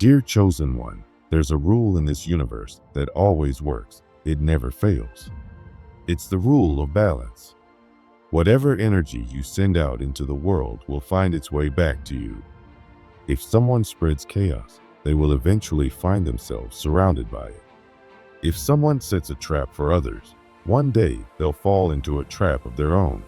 Dear chosen one, there's a rule in this universe that always works. It never fails. It's the rule of balance. Whatever energy you send out into the world will find its way back to you. If someone spreads chaos, they will eventually find themselves surrounded by it. If someone sets a trap for others, one day they'll fall into a trap of their own.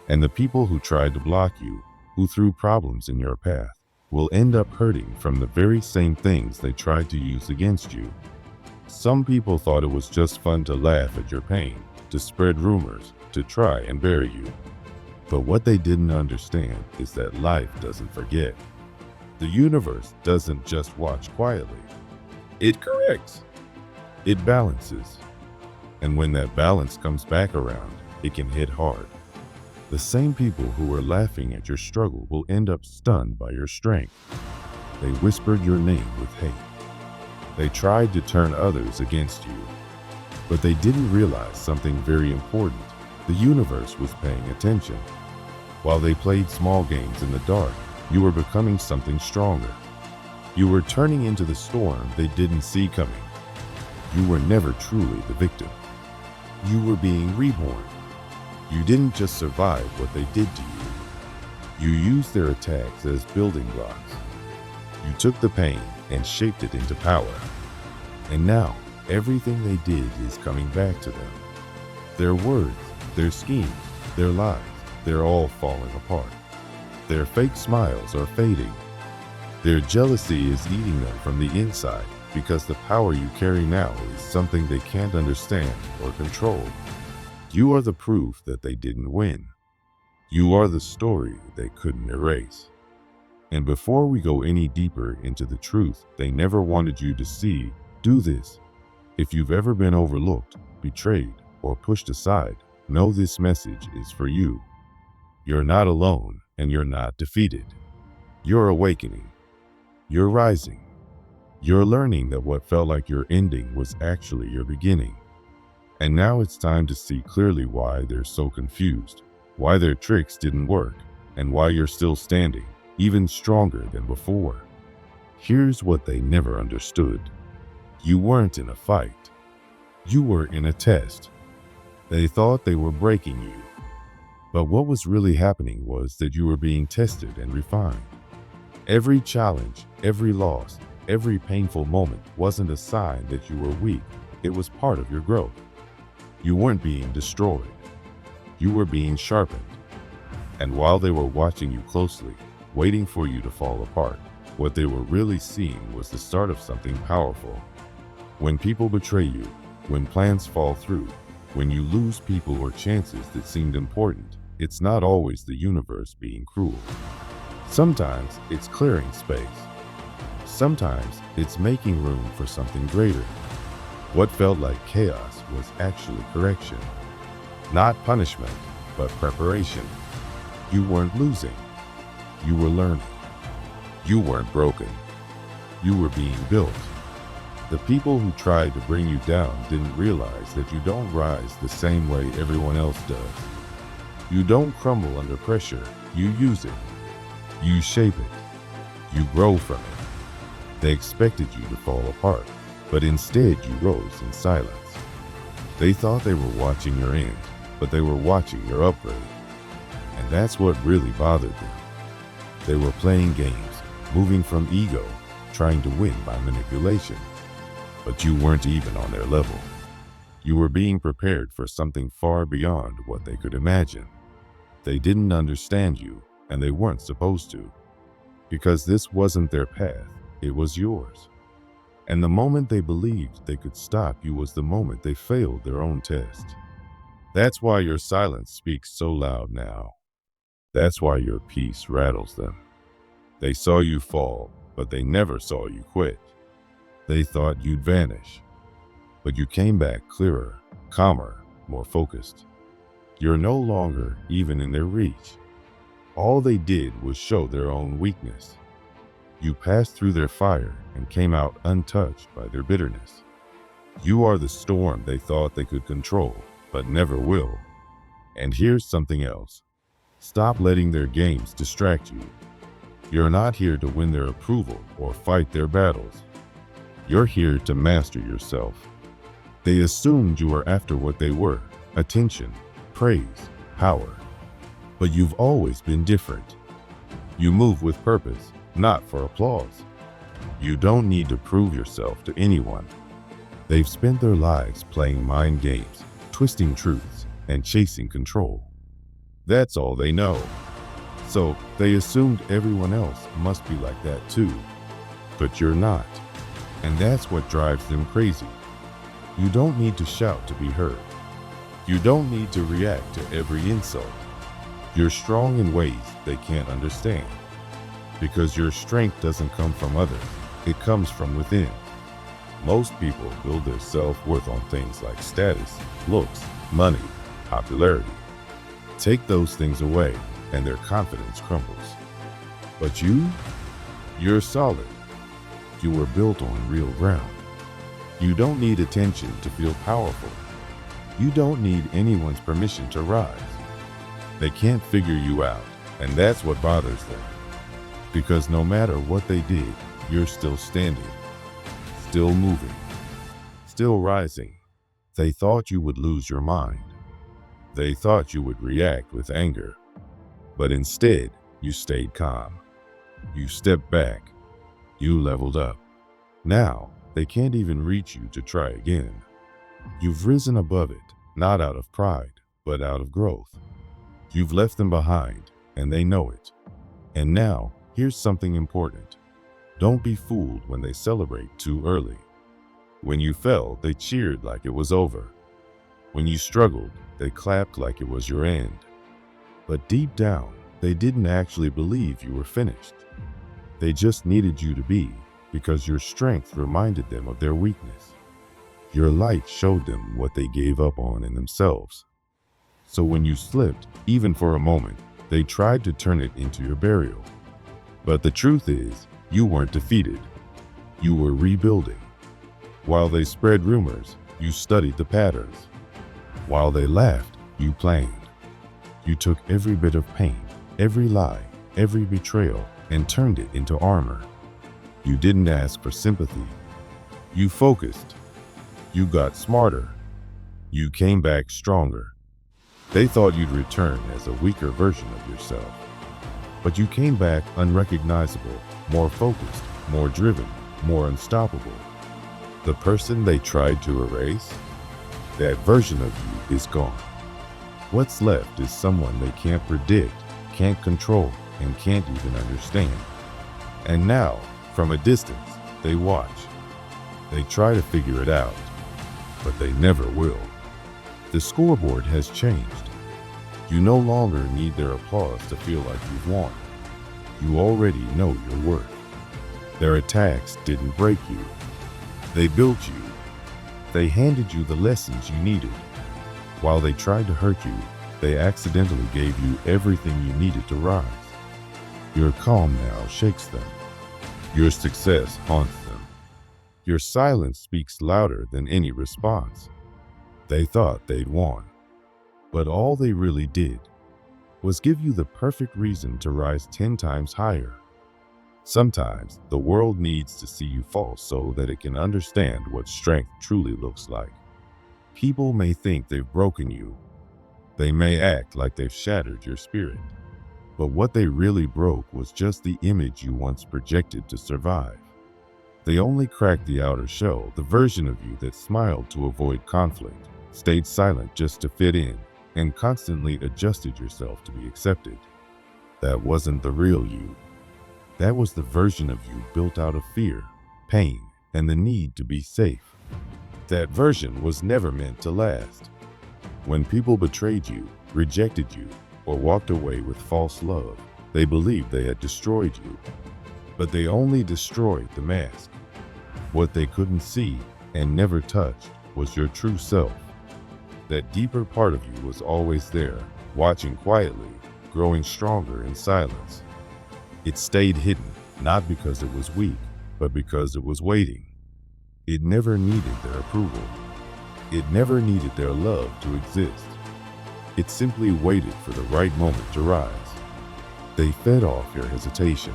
And the people who tried to block you, who threw problems in your path, will end up hurting from the very same things they tried to use against you. Some people thought it was just fun to laugh at your pain, to spread rumors, to try and bury you. But what they didn't understand is that life doesn't forget. The universe doesn't just watch quietly. It corrects. It balances. And when that balance comes back around, it can hit hard. The same people who were laughing at your struggle will end up stunned by your strength. They whispered your name with hate. They tried to turn others against you. But they didn't realize something very important. The universe was paying attention. While they played small games in the dark, you were becoming something stronger. You were turning into the storm they didn't see coming. You were never truly the victim. You were being reborn. You didn't just survive what they did to you. You used their attacks as building blocks. You took the pain and shaped it into power. And now, everything they did is coming back to them. Their words, their schemes, their lies, they're all falling apart. Their fake smiles are fading. Their jealousy is eating them from the inside because the power you carry now is something they can't understand or control. You are the proof that they didn't win. You are the story they couldn't erase. And before we go any deeper into the truth they never wanted you to see, do this. If you've ever been overlooked, betrayed, or pushed aside, know this message is for you. You're not alone and you're not defeated. You're awakening. You're rising. You're learning that what felt like your ending was actually your beginning. And now it's time to see clearly why they're so confused, why their tricks didn't work, and why you're still standing, even stronger than before. Here's what they never understood. You weren't in a fight. You were in a test. They thought they were breaking you. But what was really happening was that you were being tested and refined. Every challenge, every loss, every painful moment wasn't a sign that you were weak. It was part of your growth. You weren't being destroyed. You were being sharpened. And while they were watching you closely, waiting for you to fall apart, what they were really seeing was the start of something powerful. When people betray you, when plans fall through, when you lose people or chances that seemed important, it's not always the universe being cruel. Sometimes it's clearing space. Sometimes it's making room for something greater. What felt like chaos was actually correction. Not punishment, but preparation. You weren't losing. You were learning. You weren't broken. You were being built. The people who tried to bring you down didn't realize that you don't rise the same way everyone else does. You don't crumble under pressure. You use it. You shape it. You grow from it. They expected you to fall apart, but instead you rose in silence. They thought they were watching your end, but they were watching your upgrade. And that's what really bothered them. They were playing games, moving from ego, trying to win by manipulation. But you weren't even on their level. You were being prepared for something far beyond what they could imagine. They didn't understand you, and they weren't supposed to. Because this wasn't their path, it was yours. And the moment they believed they could stop you was the moment they failed their own test. That's why your silence speaks so loud now. That's why your peace rattles them. They saw you fall, but they never saw you quit. They thought you'd vanish, but you came back clearer, calmer, more focused. You're no longer even in their reach. All they did was show their own weakness. You passed through their fire and came out untouched by their bitterness. You are the storm they thought they could control, but never will. And here's something else. Stop letting their games distract you. You're not here to win their approval or fight their battles. You're here to master yourself. They assumed you were after what they were: attention, praise, power. But you've always been different. You move with purpose, not for applause. You don't need to prove yourself to anyone. They've spent their lives playing mind games, twisting truths, and chasing control. That's all they know. So they assumed everyone else must be like that too. But you're not. And that's what drives them crazy. You don't need to shout to be heard. You don't need to react to every insult. You're strong in ways they can't understand. Because your strength doesn't come from others, it comes from within. Most people build their self-worth on things like status, looks, money, popularity. Take those things away, and their confidence crumbles. But you're solid. You were built on real ground. You don't need attention to feel powerful. You don't need anyone's permission to rise. They can't figure you out, and that's what bothers them. Because no matter what they did, you're still standing, still moving, still rising. They thought you would lose your mind. They thought you would react with anger. But instead, you stayed calm. You stepped back. You leveled up. Now, they can't even reach you to try again. You've risen above it, not out of pride, but out of growth. You've left them behind, and they know it. And now, here's something important. Don't be fooled when they celebrate too early. When you fell, they cheered like it was over. When you struggled, they clapped like it was your end. But deep down, they didn't actually believe you were finished. They just needed you to be, because your strength reminded them of their weakness. Your light showed them what they gave up on in themselves. So when you slipped, even for a moment, they tried to turn it into your burial. But the truth is, you weren't defeated. You were rebuilding. While they spread rumors, you studied the patterns. While they laughed, you planned. You took every bit of pain, every lie, every betrayal, and turned it into armor. You didn't ask for sympathy. You focused. You got smarter. You came back stronger. They thought you'd return as a weaker version of yourself. But you came back unrecognizable, more focused, more driven, more unstoppable. The person they tried to erase, that version of you is gone. What's left is someone they can't predict, can't control, and can't even understand. And now, from a distance, they watch. They try to figure it out, but they never will. The scoreboard has changed. You no longer need their applause to feel like you've won. You already know your worth. Their attacks didn't break you. They built you. They handed you the lessons you needed. While they tried to hurt you, they accidentally gave you everything you needed to rise. Your calm now shakes them. Your success haunts them. Your silence speaks louder than any response. They thought they'd won. But all they really did was give you the perfect reason to rise 10 times higher. Sometimes the world needs to see you fall so that it can understand what strength truly looks like. People may think they've broken you. They may act like they've shattered your spirit. But what they really broke was just the image you once projected to survive. They only cracked the outer shell, the version of you that smiled to avoid conflict, stayed silent just to fit in, and constantly adjusted yourself to be accepted. That wasn't the real you. That was the version of you built out of fear, pain, and the need to be safe. That version was never meant to last. When people betrayed you, rejected you, or walked away with false love, they believed they had destroyed you. But they only destroyed the mask. What they couldn't see and never touched was your true self. That deeper part of you was always there, watching quietly, growing stronger in silence. It stayed hidden, not because it was weak, but because it was waiting. It never needed their approval. It never needed their love to exist. It simply waited for the right moment to rise. They fed off your hesitation,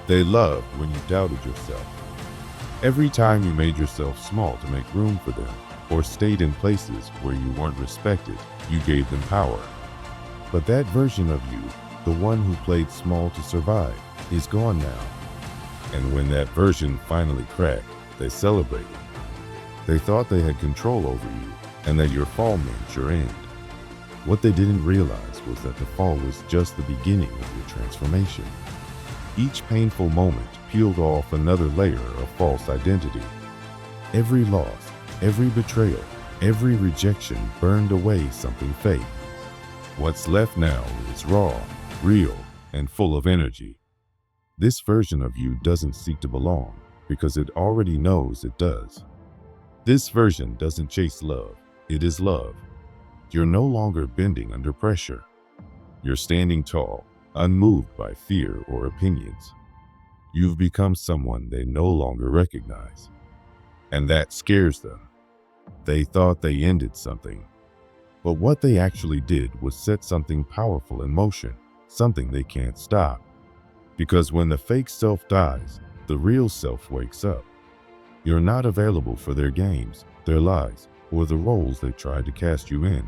They loved when you doubted yourself. Every time you made yourself small to make room for them, or stayed in places where you weren't respected, you gave them power. But that version of you, the one who played small to survive, is gone now. And when that version finally cracked, they celebrated. They thought they had control over you and that your fall meant your end. What they didn't realize was that the fall was just the beginning of your transformation. Each painful moment peeled off another layer of false identity. Every loss, every betrayal, every rejection burned away something fake. What's left now is raw, real, and full of energy. This version of you doesn't seek to belong because it already knows it does. This version doesn't chase love, it is love. You're no longer bending under pressure. You're standing tall, unmoved by fear or opinions. You've become someone they no longer recognize. And that scares them. They thought they ended something. But what they actually did was set something powerful in motion, something they can't stop. Because when the fake self dies, the real self wakes up. You're not available for their games, their lies, or the roles they tried to cast you in.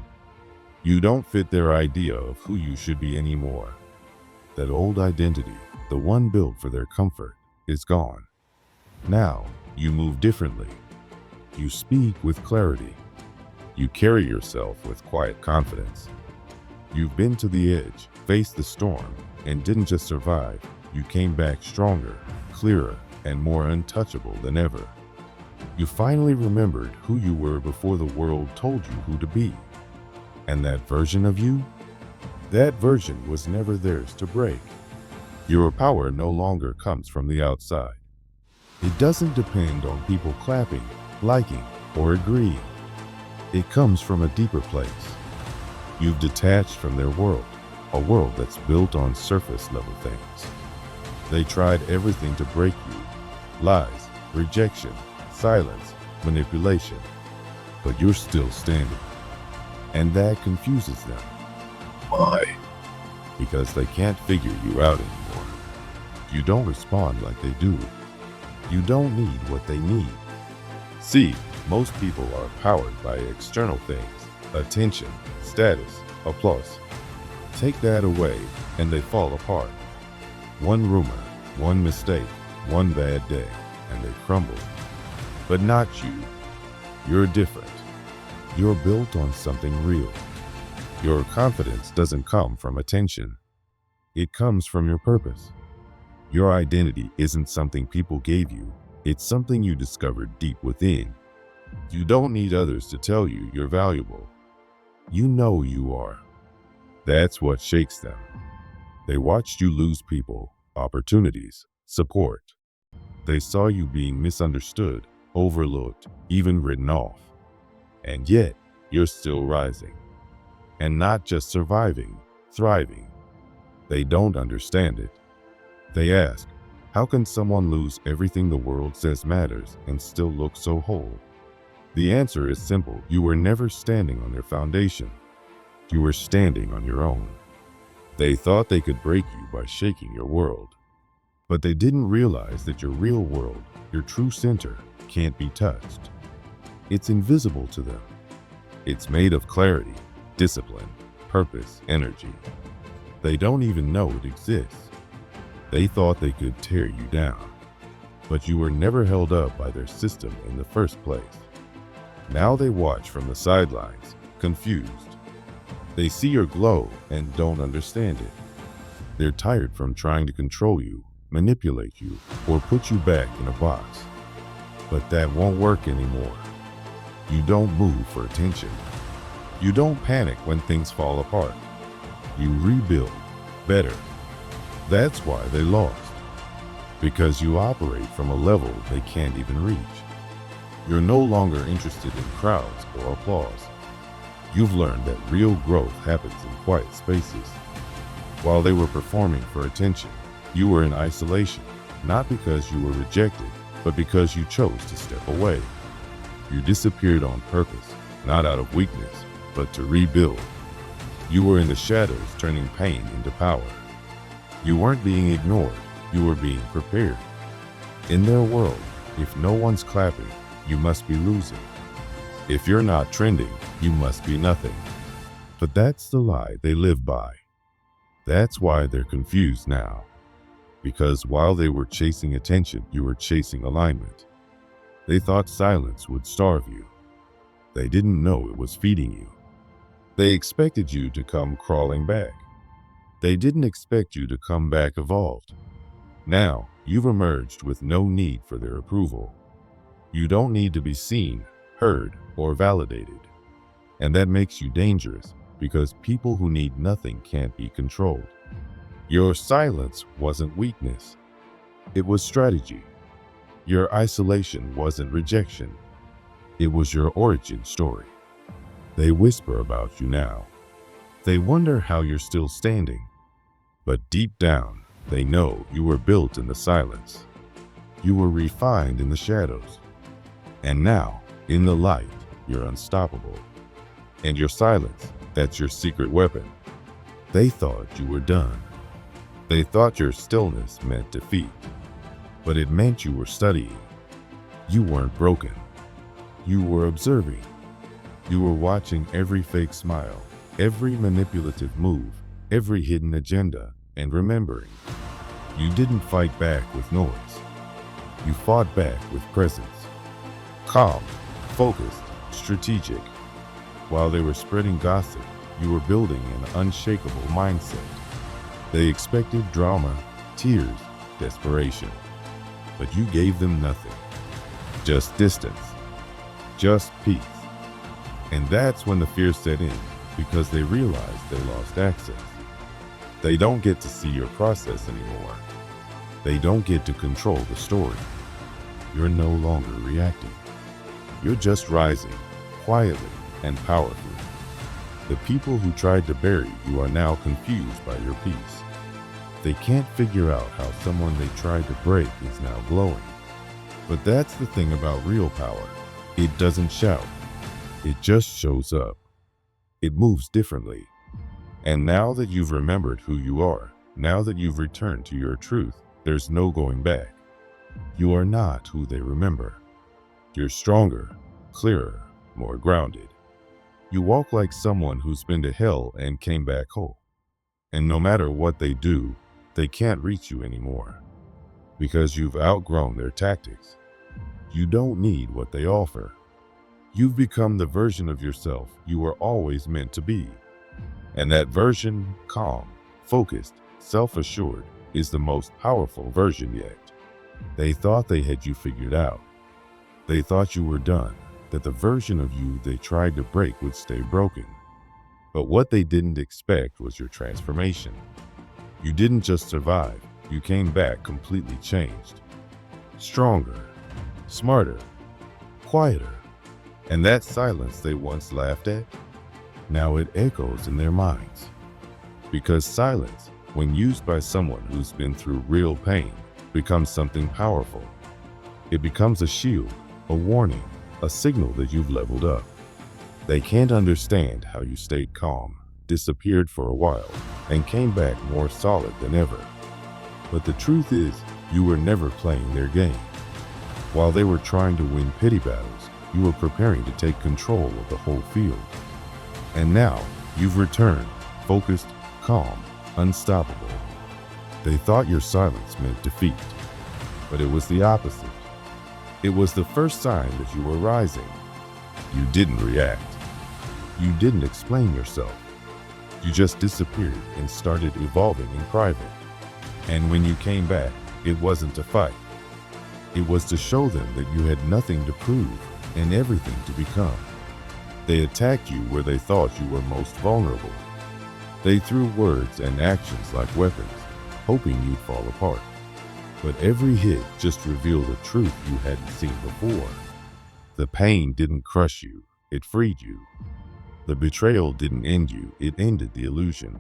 You don't fit their idea of who you should be anymore. That old identity, the one built for their comfort, is gone. Now, you move differently. You speak with clarity. You carry yourself with quiet confidence. You've been to the edge, faced the storm, and didn't just survive. You came back stronger, clearer, and more untouchable than ever. You finally remembered who you were before the world told you who to be. And that version of you? That version was never theirs to break. Your power no longer comes from the outside. It doesn't depend on people clapping, liking, or agreeing. It comes from a deeper place. You've detached from their world, a world that's built on surface-level things. They tried everything to break you: lies, rejection, silence, manipulation. But you're still standing. And that confuses them. Why? Because they can't figure you out anymore. You don't respond like they do. You don't need what they need. See, most people are powered by external things: attention, status, applause. Take that away, and they fall apart. One rumor, one mistake, one bad day, and they crumble. But not you. You're different. You're built on something real. Your confidence doesn't come from attention. It comes from your purpose. Your identity isn't something people gave you. It's something you discovered deep within. You don't need others to tell you you're valuable. You know you are. That's what shakes them. They watched you lose people, opportunities, support. They saw you being misunderstood, overlooked, even written off. And yet, you're still rising. And not just surviving, thriving. They don't understand it. They ask, how can someone lose everything the world says matters and still look so whole? The answer is simple. You were never standing on their foundation. You were standing on your own. They thought they could break you by shaking your world. But they didn't realize that your real world, your true center, can't be touched. It's invisible to them. It's made of clarity, discipline, purpose, energy. They don't even know it exists. They thought they could tear you down. But you were never held up by their system in the first place. Now they watch from the sidelines, confused. They see your glow and don't understand it. They're tired from trying to control you, manipulate you, or put you back in a box. But that won't work anymore. You don't move for attention. You don't panic when things fall apart. You rebuild better. That's why they lost. Because you operate from a level they can't even reach. You're no longer interested in crowds or applause. You've learned that real growth happens in quiet spaces. While they were performing for attention, you were in isolation, not because you were rejected, but because you chose to step away. You disappeared on purpose, not out of weakness, but to rebuild. You were in the shadows, turning pain into power. You weren't being ignored, You were being prepared. In their world, if no one's clapping, you must be losing. If you're not trending, you must be nothing. But that's the lie they live by. That's why they're confused now. Because while they were chasing attention, you were chasing alignment. They thought silence would starve you. They didn't know it was feeding you. They expected you to come crawling back. They didn't expect you to come back evolved. Now, you've emerged with no need for their approval. You don't need to be seen, heard, or validated. And that makes you dangerous because people who need nothing can't be controlled. Your silence wasn't weakness. It was strategy. Your isolation wasn't rejection. It was your origin story. They whisper about you now. They wonder how you're still standing. But deep down, they know you were built in the silence. You were refined in the shadows. And now, in the light, you're unstoppable. And your silence, that's your secret weapon. They thought you were done. They thought your stillness meant defeat. But it meant you were studying. You weren't broken. You were observing. You were watching every fake smile, every manipulative move, every hidden agenda, and remembering. You didn't fight back with noise. You fought back with presence. Calm, focused, strategic. While they were spreading gossip, you were building an unshakable mindset. They expected drama, tears, desperation. But you gave them nothing. Just distance. Just peace. And that's when the fear set in, because they realized they lost access. They don't get to see your process anymore. They don't get to control the story. You're no longer reacting. You're just rising, quietly and powerfully. The people who tried to bury you are now confused by your peace. They can't figure out how someone they tried to break is now glowing. But that's the thing about real power. It doesn't shout. It just shows up. It moves differently. And now that you've remembered who you are, now that you've returned to your truth, there's no going back. You are not who they remember. You're stronger, clearer, more grounded. You walk like someone who's been to hell and came back whole. And no matter what they do, they can't reach you anymore. Because you've outgrown their tactics. You don't need what they offer. You've become the version of yourself you were always meant to be. And that version, calm, focused, self-assured, is the most powerful version yet. They thought they had you figured out. They thought you were done, that the version of you they tried to break would stay broken. But what they didn't expect was your transformation. You didn't just survive, you came back completely changed. Stronger, smarter, quieter. And that silence they once laughed at, now it echoes in their minds. Because silence, when used by someone who's been through real pain, becomes something powerful. It becomes a shield, a warning, a signal that you've leveled up. They can't understand how you stayed calm, disappeared for a while, and came back more solid than ever. But the truth is, you were never playing their game. While they were trying to win pity battles, you were preparing to take control of the whole field. And now, you've returned, focused, calm, unstoppable. They thought your silence meant defeat, but it was the opposite. It was the first sign that you were rising. You didn't react. You didn't explain yourself. You just disappeared and started evolving in private. And when you came back, it wasn't to fight. It was to show them that you had nothing to prove and everything to become. They attacked you where they thought you were most vulnerable. They threw words and actions like weapons, hoping you'd fall apart. But every hit just revealed a truth you hadn't seen before. The pain didn't crush you, it freed you. The betrayal didn't end you, it ended the illusion.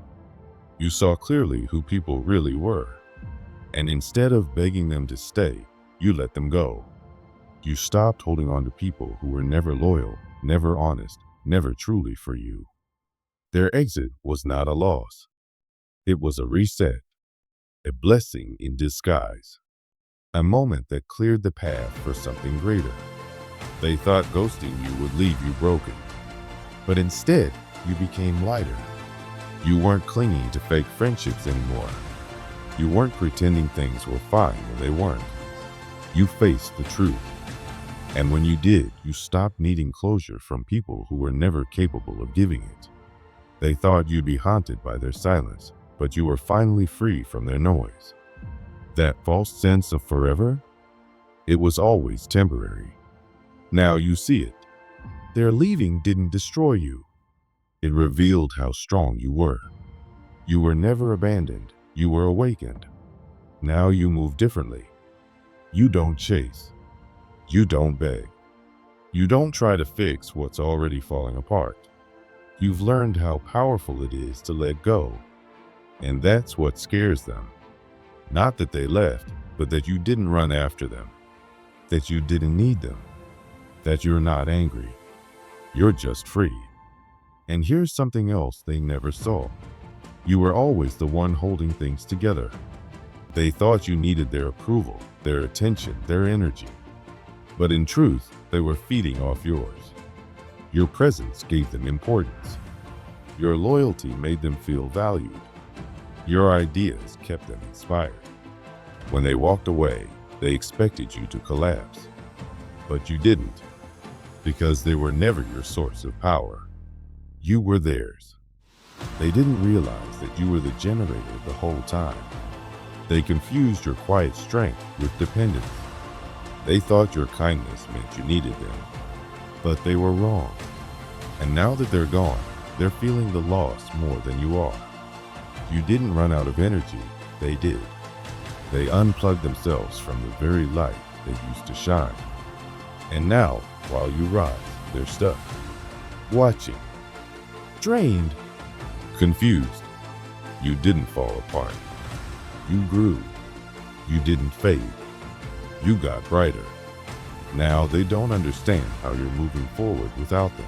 You saw clearly who people really were. And instead of begging them to stay, you let them go. You stopped holding on to people who were never loyal, never honest, never truly for you. Their exit was not a loss. It was a reset. a blessing in disguise, a moment that cleared the path for something greater. They thought ghosting you would leave you broken, but instead, you became lighter. You weren't clinging to fake friendships anymore. You weren't pretending things were fine when they weren't. You faced the truth. And when you did, you stopped needing closure from people who were never capable of giving it. They thought you'd be haunted by their silence, but you were finally free from their noise. That false sense of forever? It was always temporary. Now you see it. Their leaving didn't destroy you. It revealed how strong you were. You were never abandoned. You were awakened. Now you move differently. You don't chase. You don't beg. You don't try to fix what's already falling apart. You've learned how powerful it is to let go. And that's what scares them. Not that they left, but that you didn't run after them. That you didn't need them. That you're not angry. You're just free. And here's something else they never saw. You were always the one holding things together. They thought you needed their approval, their attention, their energy. But in truth, they were feeding off yours. Your presence gave them importance. Your loyalty made them feel valued. Your ideas kept them inspired. When they walked away, they expected you to collapse. But you didn't, because they were never your source of power. You were theirs. They didn't realize that you were the generator the whole time. They confused your quiet strength with dependence. They thought your kindness meant you needed them, but they were wrong. And now that they're gone, they're feeling the loss more than you are. You didn't run out of energy, they did. They unplugged themselves from the very light that used to shine. And now, while you rise, they're stuck, watching, drained, confused. You didn't fall apart. You grew. You didn't fade. You got brighter. Now they don't understand how you're moving forward without them.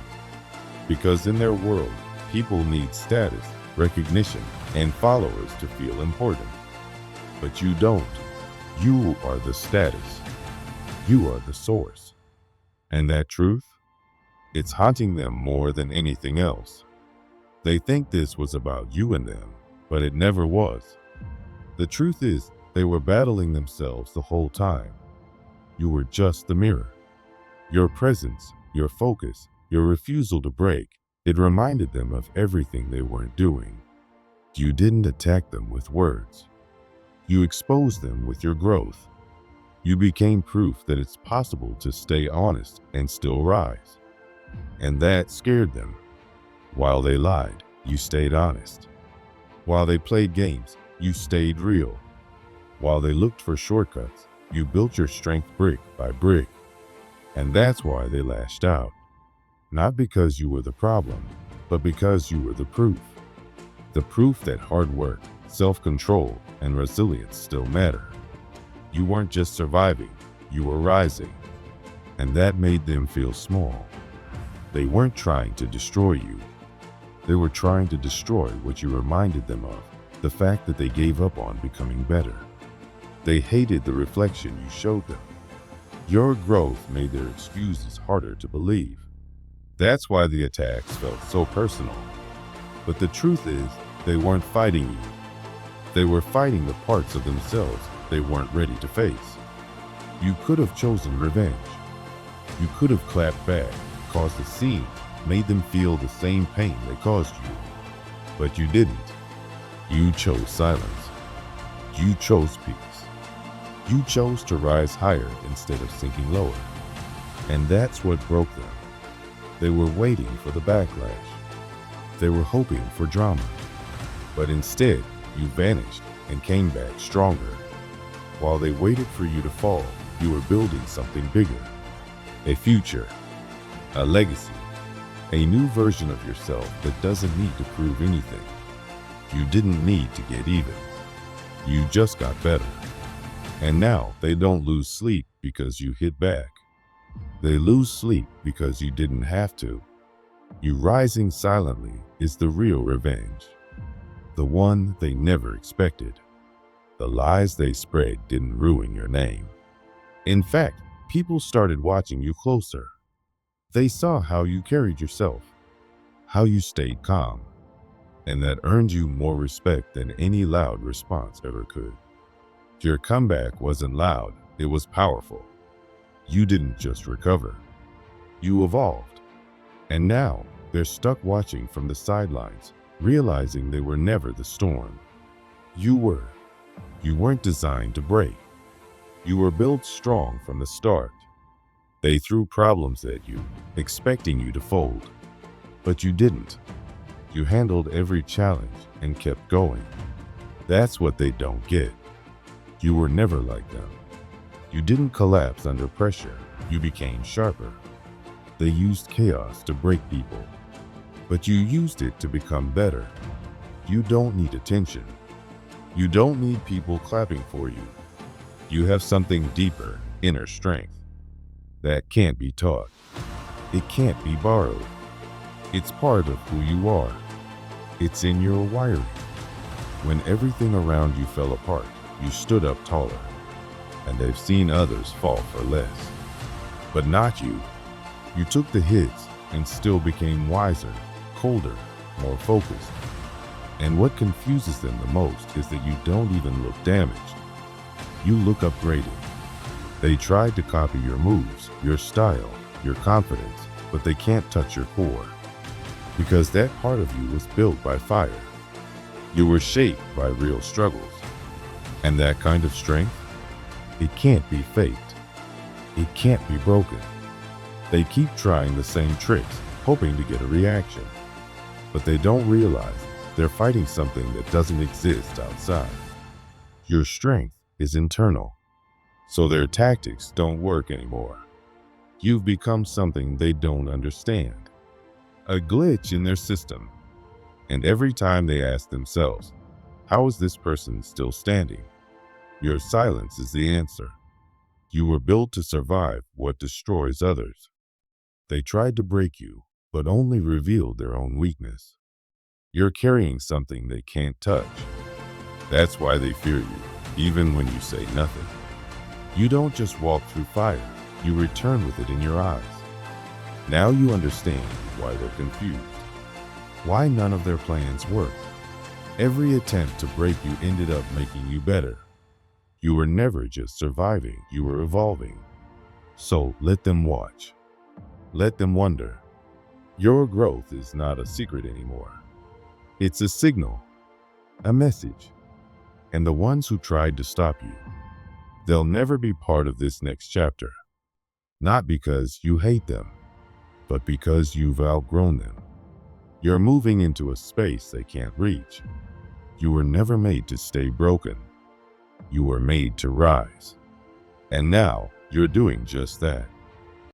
Because in their world, people need status, recognition, and followers to feel important. But you don't. You are the status. You are the source. And that truth? It's haunting them more than anything else. They think this was about you and them, but it never was. The truth is, they were battling themselves the whole time. You were just the mirror. Your presence, your focus, your refusal to break, it reminded them of everything they weren't doing. You didn't attack them with words. You exposed them with your growth. You became proof that it's possible to stay honest and still rise. And that scared them. While they lied, you stayed honest. While they played games, you stayed real. While they looked for shortcuts, you built your strength brick by brick. And that's why they lashed out. Not because you were the problem, but because you were the proof. The proof that hard work, self-control, and resilience still matter. You weren't just surviving, you were rising. And that made them feel small. They weren't trying to destroy you. They were trying to destroy what you reminded them of, the fact that they gave up on becoming better. They hated the reflection you showed them. Your growth made their excuses harder to believe. That's why the attacks felt so personal. But the truth is, they weren't fighting you. They were fighting the parts of themselves they weren't ready to face. You could have chosen revenge. You could have clapped back, caused a scene, made them feel the same pain they caused you. But you didn't. You chose silence. You chose peace. You chose to rise higher instead of sinking lower. And that's what broke them. They were waiting for the backlash. They were hoping for drama. But instead, you vanished and came back stronger. While they waited for you to fall, you were building something bigger. A future, a legacy, a new version of yourself that doesn't need to prove anything. You didn't need to get even. You just got better. And now they don't lose sleep because you hit back. They lose sleep because you didn't have to. You rising silently is the real revenge. The one they never expected. The lies they spread didn't ruin your name. In fact, people started watching you closer. They saw how you carried yourself, how you stayed calm, and that earned you more respect than any loud response ever could. Your comeback wasn't loud, it was powerful. You didn't just recover, you evolved. And now, they're stuck watching from the sidelines, realizing they were never the storm. You were. You weren't designed to break. You were built strong from the start. They threw problems at you, expecting you to fold. But you didn't. You handled every challenge and kept going. That's what they don't get. You were never like them. You didn't collapse under pressure. You became sharper. They used chaos to break people, but you used it to become better. You don't need attention. You don't need people clapping for you. You have something deeper, inner strength, that can't be taught. It can't be borrowed. It's part of who you are. It's in your wiring. When everything around you fell apart, you stood up taller, and they've seen others fall for less. But not you. You took the hits and still became wiser, colder, more focused. And what confuses them the most is that you don't even look damaged. You look upgraded. They tried to copy your moves, your style, your confidence, but they can't touch your core. Because that part of you was built by fire. You were shaped by real struggles. And that kind of strength, it can't be faked. It can't be broken. They keep trying the same tricks, hoping to get a reaction. But they don't realize they're fighting something that doesn't exist outside. Your strength is internal, so their tactics don't work anymore. You've become something they don't understand, a glitch in their system. And every time they ask themselves, how is this person still standing? Your silence is the answer. You were built to survive what destroys others. They tried to break you, but only revealed their own weakness. You're carrying something they can't touch. That's why they fear you, even when you say nothing. You don't just walk through fire, you return with it in your eyes. Now you understand why they're confused, why none of their plans worked. Every attempt to break you ended up making you better. You were never just surviving, you were evolving. So let them watch. Let them wonder. Your growth is not a secret anymore. It's a signal, a message. And the ones who tried to stop you, they'll never be part of this next chapter. Not because you hate them, but because you've outgrown them. You're moving into a space they can't reach. You were never made to stay broken. You were made to rise. And now you're doing just that.